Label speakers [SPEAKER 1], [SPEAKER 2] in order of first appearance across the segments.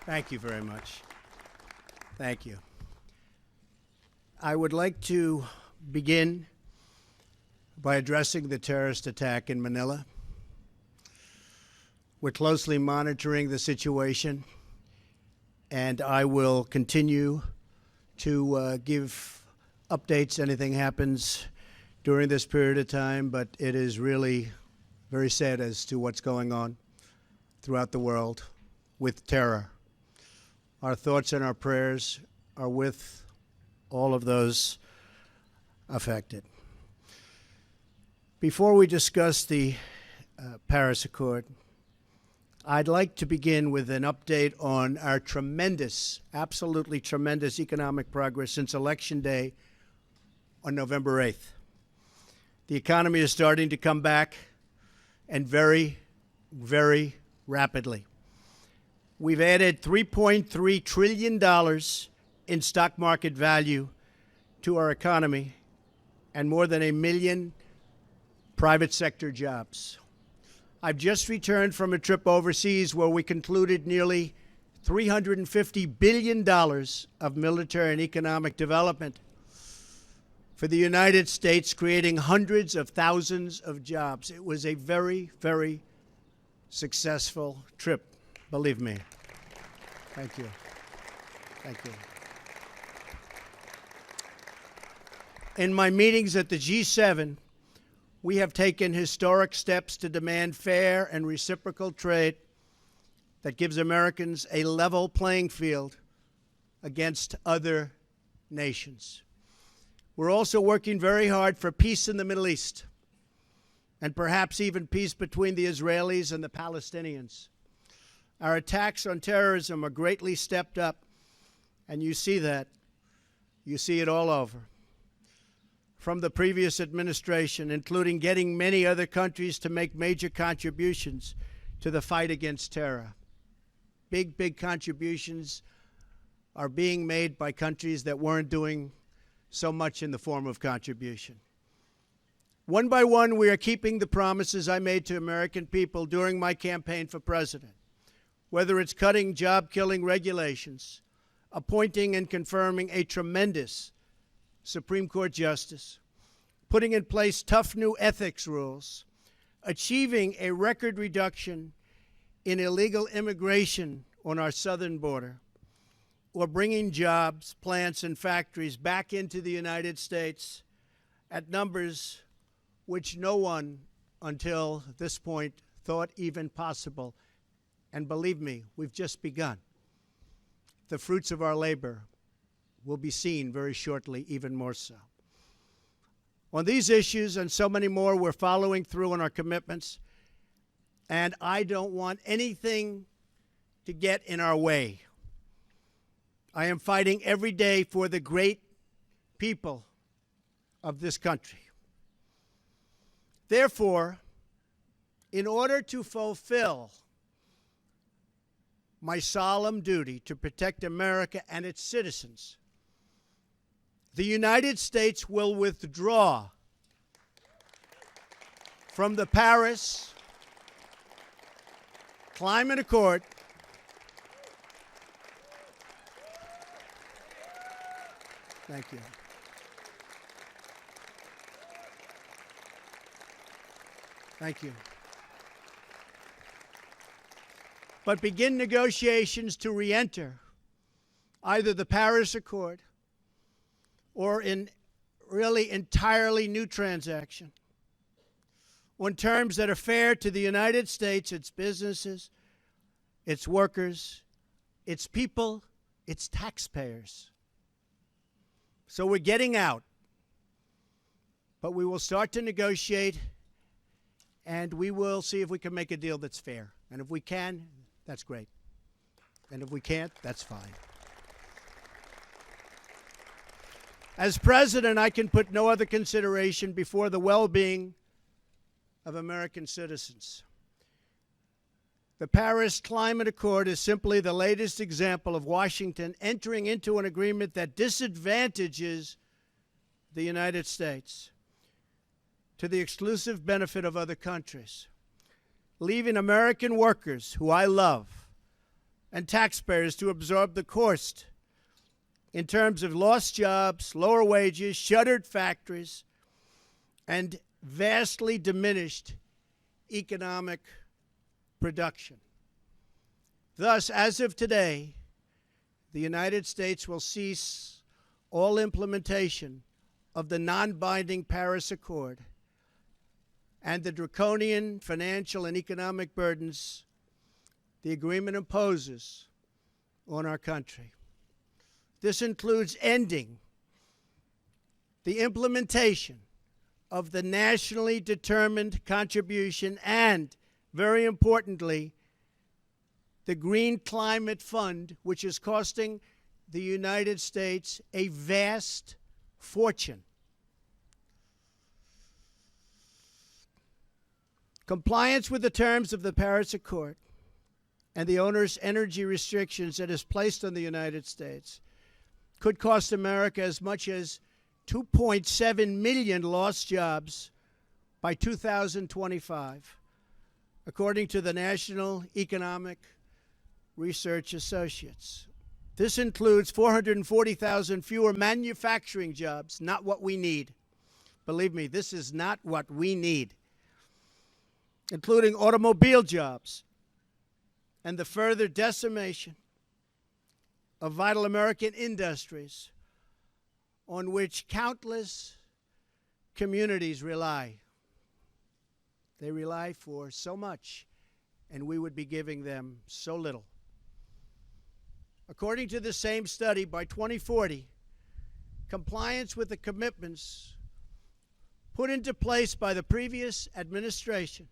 [SPEAKER 1] Thank you very much. Thank you. I would like to begin by addressing the terrorist attack in Manila. We're closely monitoring the situation, and I will continue to give updates. Anything happens during this period of time, but it is really very sad as to what's going on throughout the world with terror. Our thoughts and our prayers are with all of those affected. Before we discuss the Paris Accord, I'd like to begin with an update on our tremendous, absolutely tremendous economic progress since Election Day on November 8th. The economy is starting to come back, and very, very rapidly. We've added $3.3 trillion in stock market value to our economy and more than 1 million private sector jobs. I've just returned from a trip overseas where we concluded nearly $350 billion of military and economic development for the United States, creating hundreds of thousands of jobs. It was a very, very successful trip, believe me. Thank you. Thank you. In my meetings at the G7, we have taken historic steps to demand fair and reciprocal trade that gives Americans a level playing field against other nations. We're also working very hard for peace in the Middle East, and perhaps even peace between the Israelis and the Palestinians. Our attacks on terrorism are greatly stepped up, and you see that. You see it all over. From the previous administration, including getting many other countries to make major contributions to the fight against terror. Big, big contributions are being made by countries that weren't doing so much in the form of contribution. One by one, we are keeping the promises I made to American people during my campaign for president, whether it's cutting job-killing regulations, appointing and confirming a tremendous Supreme Court justice, putting in place tough new ethics rules, achieving a record reduction in illegal immigration on our southern border, or bringing jobs, plants, and factories back into the United States at numbers which no one until this point thought even possible. And believe me, we've just begun. The fruits of our labor will be seen very shortly, even more so. On these issues and so many more, we're following through on our commitments, and I don't want anything to get in our way. I am fighting every day for the great people of this country. Therefore, in order to fulfill my solemn duty to protect America and its citizens, the United States will withdraw from the Paris Climate Accord Thank you. Thank you. But begin negotiations to re-enter either the Paris Accord or in really entirely new transaction on terms that are fair to the United States, its businesses, its workers, its people, its taxpayers. So we're getting out, but we will start to negotiate, and we will see if we can make a deal that's fair. And if we can, that's great. And if we can't, that's fine. As president, I can put no other consideration before the well-being of American citizens. The Paris Climate Accord is simply the latest example of Washington entering into an agreement that disadvantages the United States to the exclusive benefit of other countries, leaving American workers, who I love, and taxpayers to absorb the cost in terms of lost jobs, lower wages, shuttered factories, and vastly diminished economic production. Thus, as of today, the United States will cease all implementation of the non-binding Paris Accord and the draconian financial and economic burdens the agreement imposes on our country. This includes ending the implementation of the nationally determined contribution and, very importantly, the Green Climate Fund, which is costing the United States a vast fortune. Compliance with the terms of the Paris Accord and the onerous energy restrictions that is placed on the United States could cost America as much as 2.7 million lost jobs by 2025, according to the National Economic Research Associates. This includes 440,000 fewer manufacturing jobs, not what we need. Believe me, this is not what we need, including automobile jobs, and the further decimation of vital American industries on which countless communities rely. They rely for so much, and we would be giving them so little. According to the same study, by 2040, compliance with the commitments put into place by the previous administration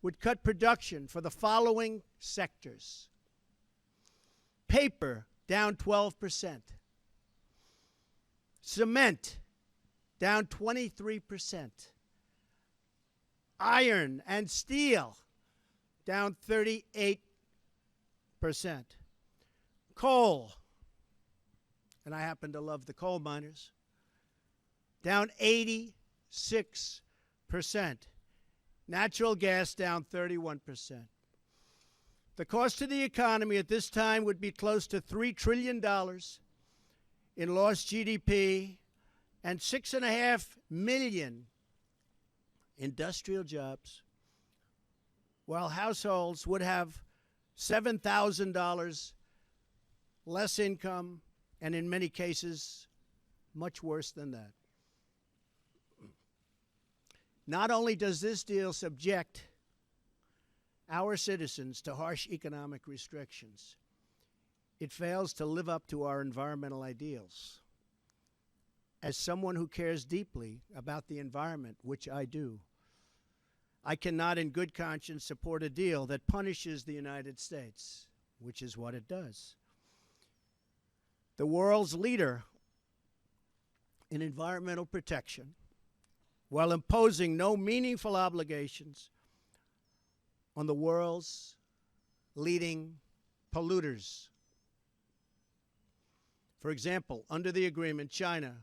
[SPEAKER 1] would cut production for the following sectors: paper, down 12%. Cement, down 23%. Iron and steel, down 38%. Coal, and I happen to love the coal miners, down 86%. Natural gas, down 31%. The cost to the economy at this time would be close to $3 trillion in lost GDP and 6.5 million industrial jobs, while households would have $7,000 less income, and in many cases, much worse than that. Not only does this deal subject our citizens to harsh economic restrictions, it fails to live up to our environmental ideals. As someone who cares deeply about the environment, which I do, I cannot in good conscience support a deal that punishes the United States, which is what it does. The world's leader in environmental protection, while imposing no meaningful obligations on the world's leading polluters. For example, under the agreement, China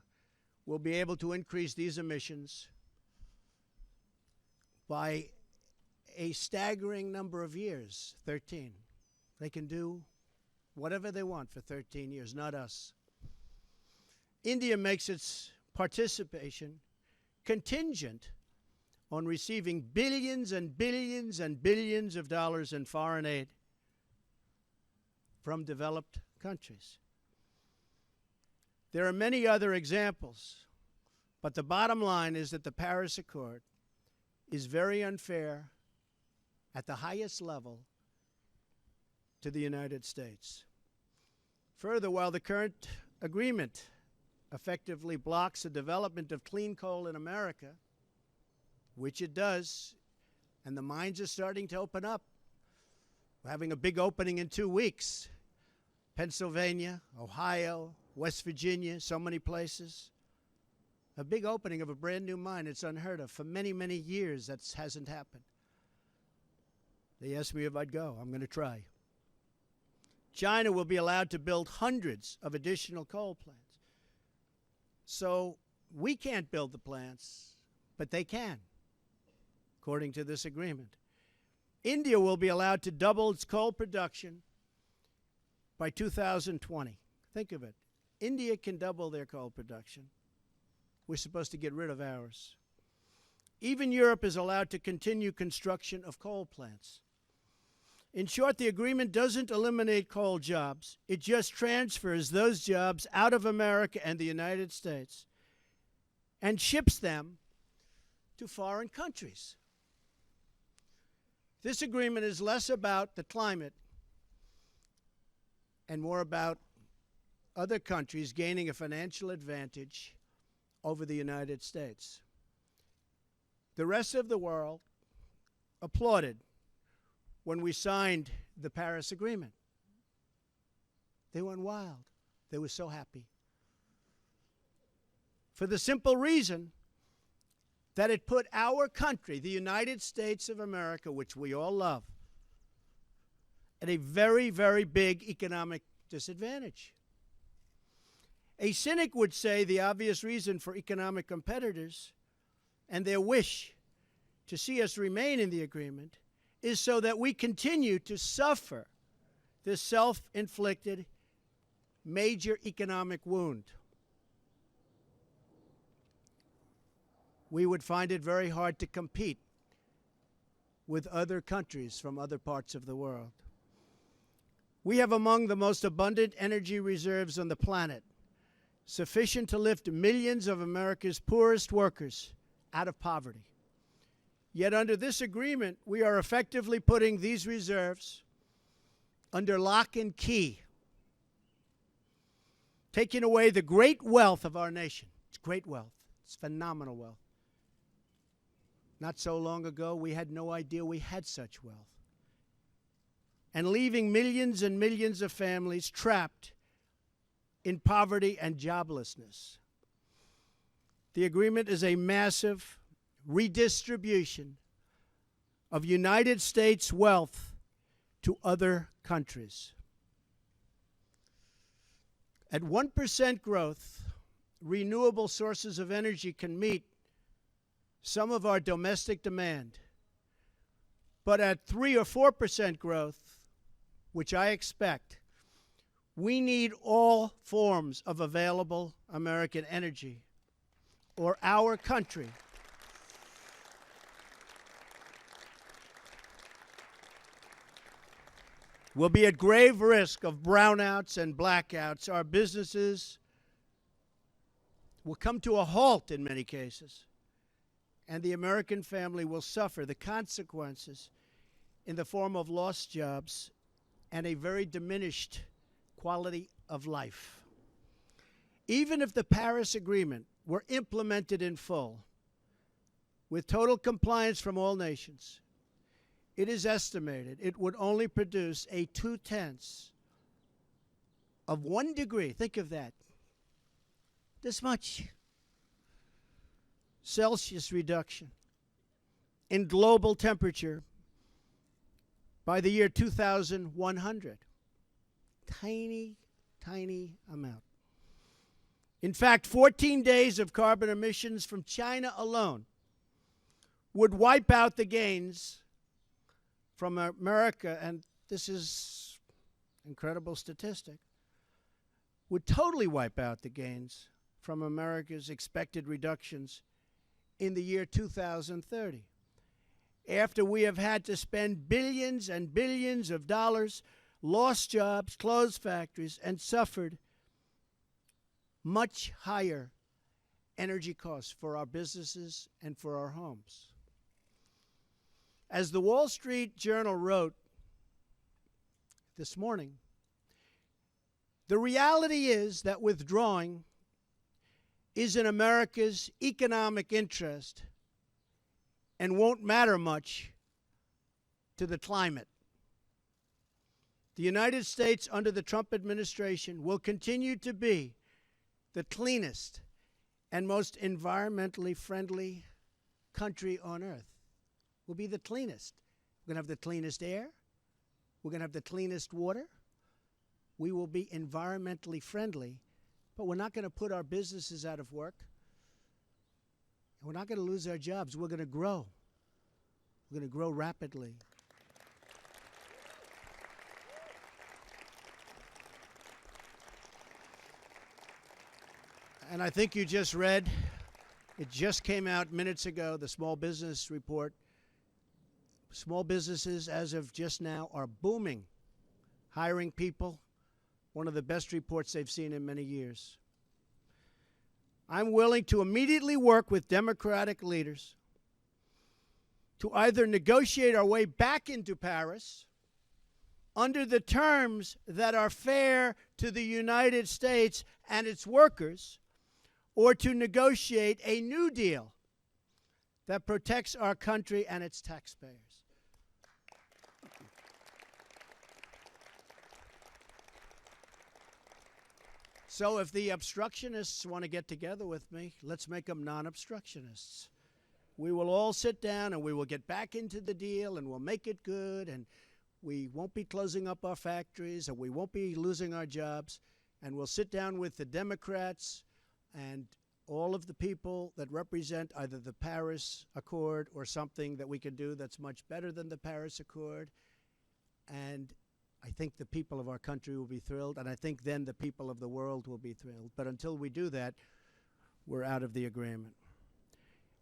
[SPEAKER 1] will be able to increase these emissions by a staggering number of years, 13. They can do whatever they want for 13 years, not us. India makes its participation contingent on receiving billions and billions and billions of dollars in foreign aid from developed countries. There are many other examples, but the bottom line is that the Paris Accord is very unfair at the highest level to the United States. Further, while the current agreement effectively blocks the development of clean coal in America, which it does, and the mines are starting to open up. We're having a big opening in 2 weeks. Pennsylvania, Ohio, West Virginia, so many places. A big opening of a brand new mine. It's unheard of. For many, many years, that hasn't happened. They asked me if I'd go. I'm going to try. China will be allowed to build hundreds of additional coal plants. So we can't build the plants, but they can, according to this agreement. India will be allowed to double its coal production by 2020. Think of it. India can double their coal production. We're supposed to get rid of ours. Even Europe is allowed to continue construction of coal plants. In short, the agreement doesn't eliminate coal jobs. It just transfers those jobs out of America and the United States and ships them to foreign countries. This agreement is less about the climate and more about other countries gaining a financial advantage over the United States. The rest of the world applauded when we signed the Paris Agreement. They went wild. They were so happy. For the simple reason that it put our country, the United States of America, which we all love, at a very, very big economic disadvantage. A cynic would say the obvious reason for economic competitors and their wish to see us remain in the agreement is so that we continue to suffer this self-inflicted major economic wound. We would find it very hard to compete with other countries from other parts of the world. We have among the most abundant energy reserves on the planet, sufficient to lift millions of America's poorest workers out of poverty. Yet under this agreement, we are effectively putting these reserves under lock and key, taking away the great wealth of our nation. It's great wealth. It's phenomenal wealth. Not so long ago, we had no idea we had such wealth. And leaving millions and millions of families trapped in poverty and joblessness. The agreement is a massive redistribution of United States wealth to other countries. At 1% growth, renewable sources of energy can meet some of our domestic demand. But at 3 or 4% growth, which I expect, we need all forms of available American energy, or our country will be at grave risk of brownouts and blackouts. Our businesses will come to a halt in many cases, and the American family will suffer the consequences in the form of lost jobs and a very diminished quality of life. Even if the Paris Agreement were implemented in full, with total compliance from all nations, it is estimated it would only produce a 0.2 of 1 degree, think of that, this much Celsius reduction in global temperature by the year 2100. Tiny, tiny amount. In fact, 14 days of carbon emissions from China alone would wipe out the gains from America, and this is an incredible statistic, would totally wipe out the gains from America's expected reductions in the year 2030. After we have had to spend billions and billions of dollars, lost jobs, closed factories, and suffered much higher energy costs for our businesses and for our homes. As the Wall Street Journal wrote this morning, the reality is that withdrawing is in America's economic interest and won't matter much to the climate. The United States under the Trump administration will continue to be the cleanest and most environmentally friendly country on earth. We'll be the cleanest. We're going to have the cleanest air. We're going to have the cleanest water. We will be environmentally friendly, but we're not going to put our businesses out of work. We're not going to lose our jobs. We're going to grow. We're going to grow rapidly. And I think you just read, it just came out minutes ago, the small business report. Small businesses, as of just now, are booming, hiring people. One of the best reports they've seen in many years. I'm willing to immediately work with Democratic leaders to either negotiate our way back into Paris under the terms that are fair to the United States and its workers, or to negotiate a new deal that protects our country and its taxpayers. So if the obstructionists want to get together with me, let's make them non-obstructionists. We will all sit down and we will get back into the deal and we'll make it good, and we won't be closing up our factories and we won't be losing our jobs, and we'll sit down with the Democrats and all of the people that represent either the Paris Accord or something that we can do that's much better than the Paris Accord. And I think the people of our country will be thrilled, and I think then the people of the world will be thrilled. But until we do that, we're out of the agreement.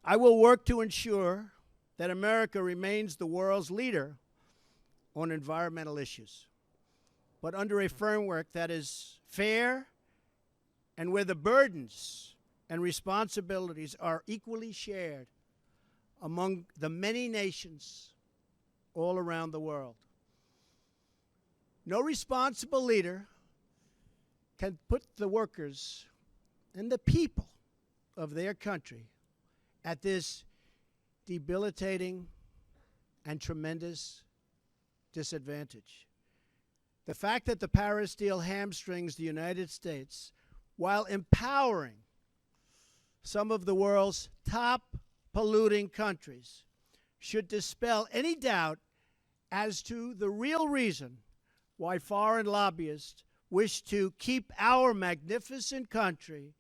[SPEAKER 1] I will work to ensure that America remains the world's leader on environmental issues, but under a framework that is fair and where the burdens and responsibilities are equally shared among the many nations all around the world. No responsible leader can put the workers and the people of their country at this debilitating and tremendous disadvantage. The fact that the Paris deal hamstrings the United States while empowering some of the world's top polluting countries should dispel any doubt as to the real reason why foreign lobbyists wish to keep our magnificent country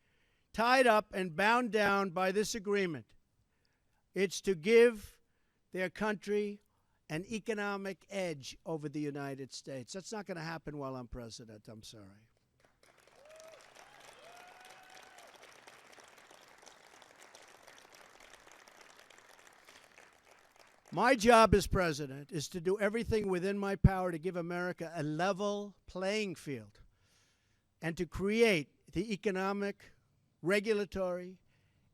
[SPEAKER 1] tied up and bound down by this agreement. It's to give their country an economic edge over the United States. That's not going to happen while I'm president. I'm sorry. My job as president is to do everything within my power to give America a level playing field and to create the economic, regulatory,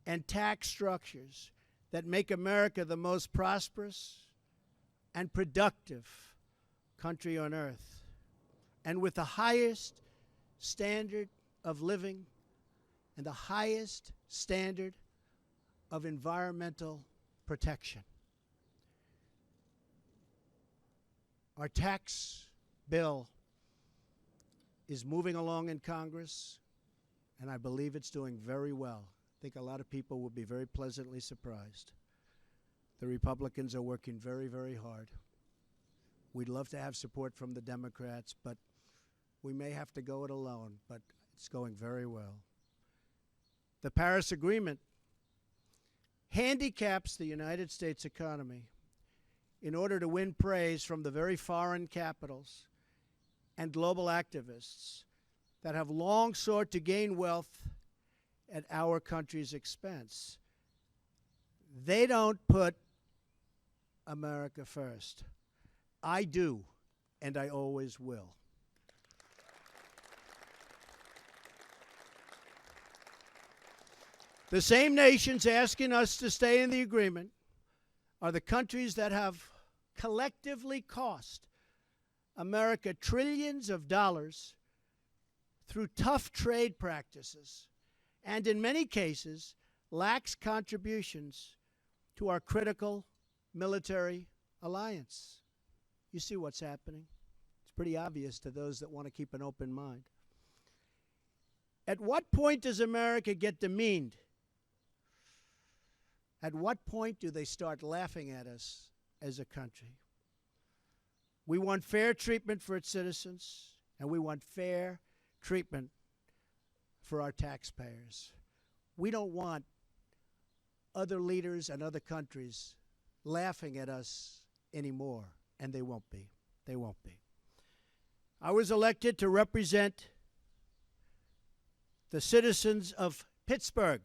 [SPEAKER 1] and tax structures that make America the most prosperous and productive country on earth, and with the highest standard of living and the highest standard of environmental protection. Our tax bill is moving along in Congress, and I believe it's doing very well. I think a lot of people will be very pleasantly surprised. The Republicans are working very, very hard. We'd love to have support from the Democrats, but we may have to go it alone, but it's going very well. The Paris Agreement handicaps the United States economy in order to win praise from the very foreign capitals and global activists that have long sought to gain wealth at our country's expense. They don't put America first. I do, and I always will. The same nations asking us to stay in the agreement are the countries that have collectively cost America trillions of dollars through tough trade practices and, in many cases, lax contributions to our critical military alliance. You see what's happening. It's pretty obvious to those that want to keep an open mind. At what point does America get demeaned? At what point do they start laughing at us as a country? We want fair treatment for its citizens, and we want fair treatment for our taxpayers. We don't want other leaders and other countries laughing at us anymore, and they won't be. They won't be. I was elected to represent the citizens of Pittsburgh,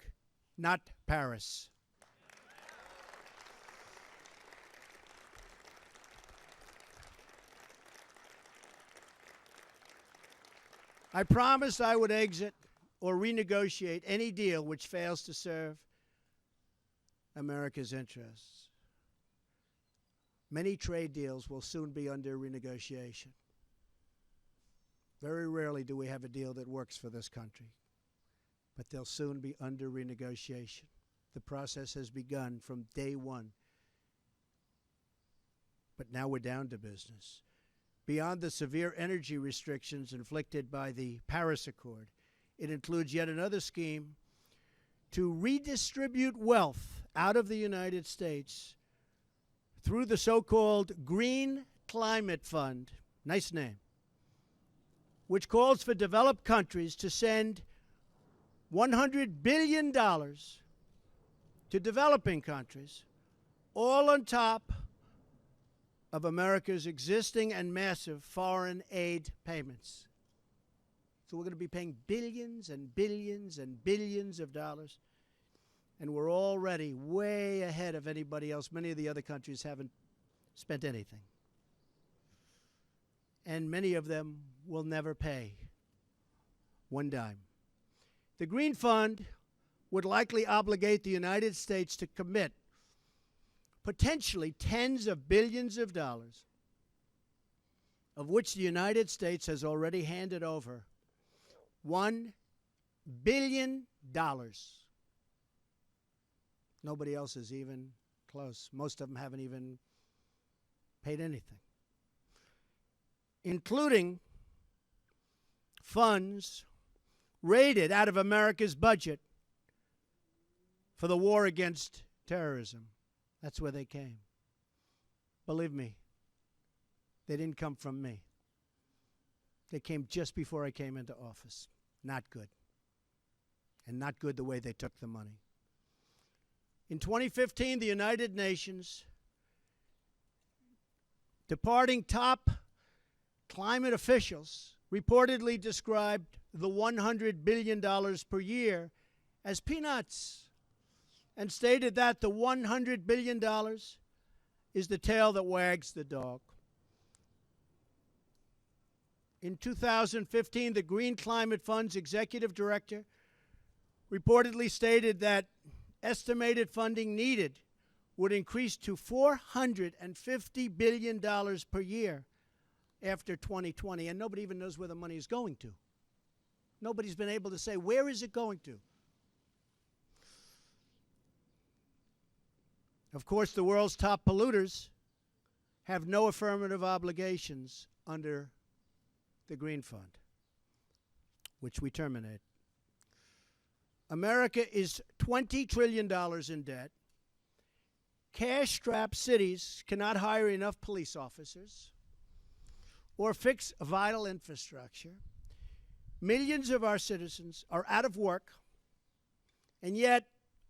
[SPEAKER 1] not Paris. I promised I would exit or renegotiate any deal which fails to serve America's interests. Many trade deals will soon be under renegotiation. Very rarely do we have a deal that works for this country, but they'll soon be under renegotiation. The process has begun from day one, but now we're down to business. Beyond the severe energy restrictions inflicted by the Paris Accord, it includes yet another scheme to redistribute wealth out of the United States through the so-called Green Climate Fund, nice name, which calls for developed countries to send $100 billion to developing countries, all on top of America's existing and massive foreign aid payments. So we're going to be paying billions and billions and billions of dollars, and we're already way ahead of anybody else. Many of the other countries haven't spent anything, and many of them will never pay one dime. The Green Fund would likely obligate the United States to commit potentially tens of billions of dollars, of which the United States has already handed over $1 billion. Nobody else is even close. Most of them haven't even paid anything, including funds raided out of America's budget for the war against terrorism. That's where they came. Believe me, they didn't come from me. They came just before I came into office. Not good. And not good the way they took the money. In 2015, the United Nations, departing top climate officials, reportedly described the $100 billion per year as peanuts, and stated that the $100 billion is the tail that wags the dog. In 2015, the Green Climate Fund's executive director reportedly stated that estimated funding needed would increase to $450 billion per year after 2020, and nobody even knows where the money is going to. Nobody's been able to say, where is it going to? Of course, the world's top polluters have no affirmative obligations under the Green Fund, which we terminate. America is $20 trillion in debt. Cash-strapped cities cannot hire enough police officers or fix vital infrastructure. Millions of our citizens are out of work, and yet,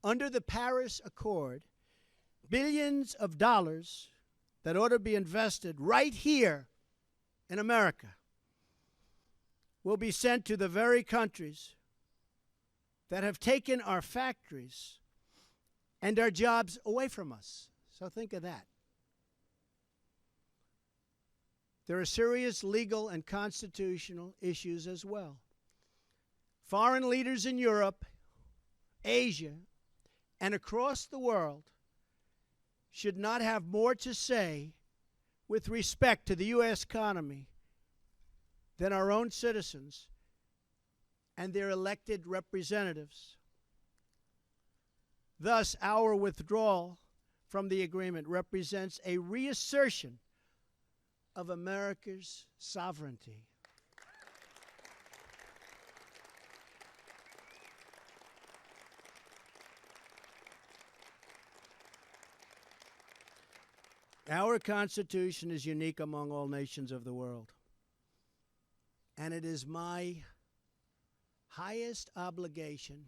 [SPEAKER 1] under the Paris Accord, billions of dollars that ought to be invested right here in America will be sent to the very countries that have taken our factories and our jobs away from us. So think of that. There are serious legal and constitutional issues as well. Foreign leaders in Europe, Asia, and across the world should not have more to say with respect to the U.S. economy than our own citizens and their elected representatives. Thus, our withdrawal from the agreement represents a reassertion of America's sovereignty. Our Constitution is unique among all nations of the world, and it is my highest obligation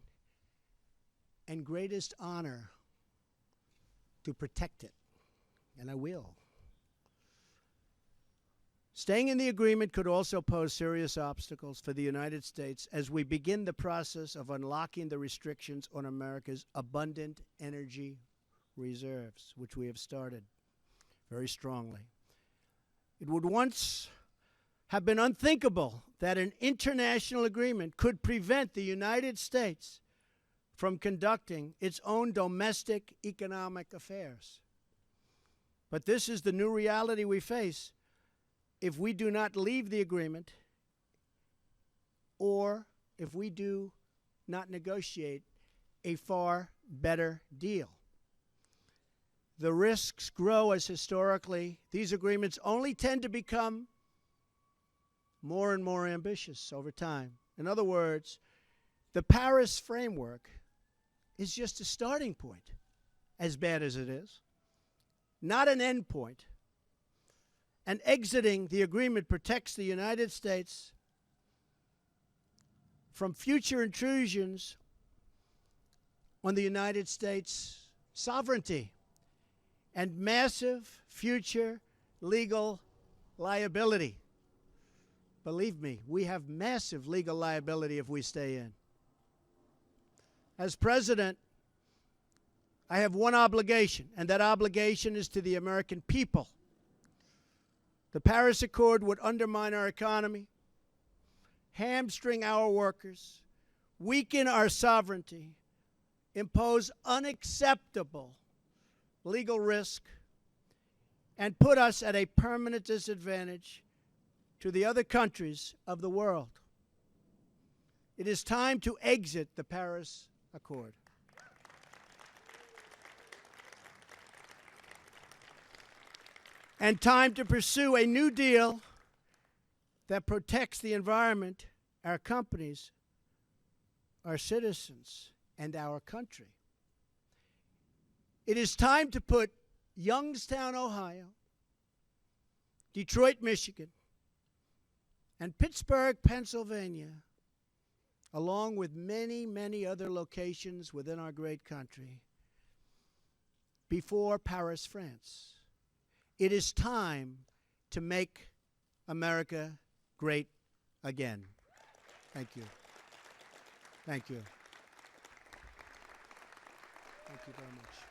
[SPEAKER 1] and greatest honor to protect it, and I will. Staying in the agreement could also pose serious obstacles for the United States as we begin the process of unlocking the restrictions on America's abundant energy reserves, which we have started very strongly. It would once have been unthinkable that an international agreement could prevent the United States from conducting its own domestic economic affairs. But this is the new reality we face if we do not leave the agreement or if we do not negotiate a far better deal. The risks grow as historically these agreements only tend to become more and more ambitious over time. In other words, the Paris framework is just a starting point, as bad as it is, not an end point. And exiting the agreement protects the United States from future intrusions on the United States' sovereignty and massive future legal liability. Believe me, we have massive legal liability if we stay in. As president, I have one obligation, and that obligation is to the American people. The Paris Accord would undermine our economy, hamstring our workers, weaken our sovereignty, impose unacceptable legal risk, and put us at a permanent disadvantage to the other countries of the world. It is time to exit the Paris Accord. And time to pursue a new deal that protects the environment, our companies, our citizens, and our country. It is time to put Youngstown, Ohio, Detroit, Michigan, and Pittsburgh, Pennsylvania, along with many, many other locations within our great country, before Paris, France. It is time to make America great again. Thank you. Thank you. Thank you very much.